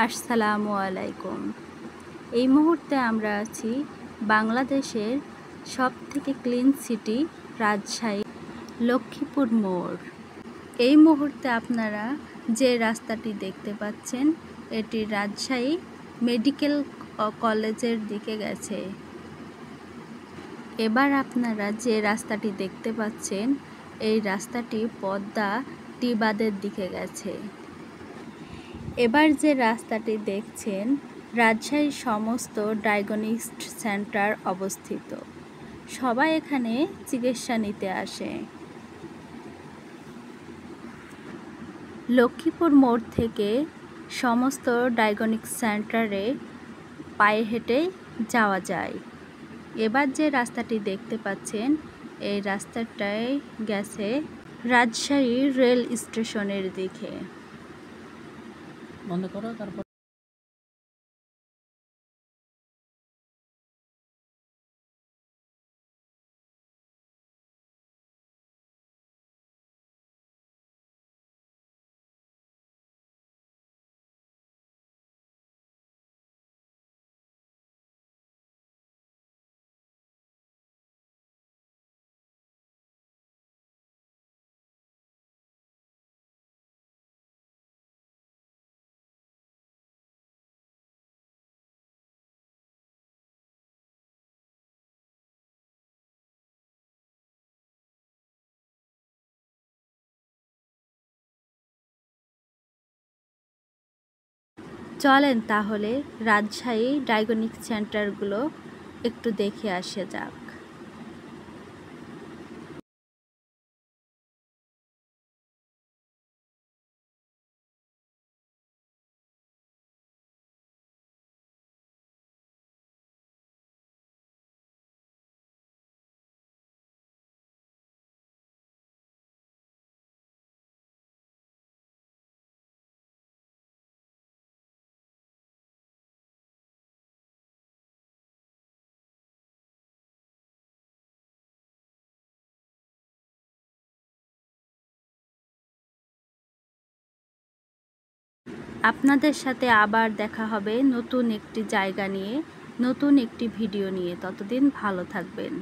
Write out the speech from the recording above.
আসসালামু আলাইকুম। এই মুহূর্তে আমরা আছি বাংলাদেশের সবথেকে ক্লিন সিটি রাজশাহী লক্ষ্মীপুর মোড়। এই মুহূর্তে আপনারা যে রাস্তাটি দেখতে পাচ্ছেন এটি রাজশাহী মেডিকেল কলেজের দিকে গেছে। এবার আপনারা যে রাস্তাটি দেখতে পাচ্ছেন এই রাস্তাটি পদ্মা টি বাঁধের দিকে গেছে। এবার যে রাস্তাটি দেখছেন রাজশাহীর সমস্ত ডায়াগনস্টিক সেন্টার অবস্থিত। সবাই এখানে চিকিৎসা নিতে আসে। লক্ষ্মীপুর মোড় থেকে সমস্ত ডায়াগনস্টিক সেন্টারে পায়ে হেঁটে যাওয়া যায়। এবার যে রাস্তাটি দেখতে পাচ্ছেন এই রাস্তাটায় গেছে রাজশাহী রেল স্টেশনের দিকে। বন্ধ করো তারপর চলেন তাহলে রাজশাহী ডায়াগনস্টিক সেন্টারগুলো একটু দেখে আসা যাক। আপনাদের সাথে আবার দেখা হবে নতুন একটি জায়গা নিয়ে, নতুন একটি ভিডিও নিয়ে। ততদিন ভালো থাকবেন।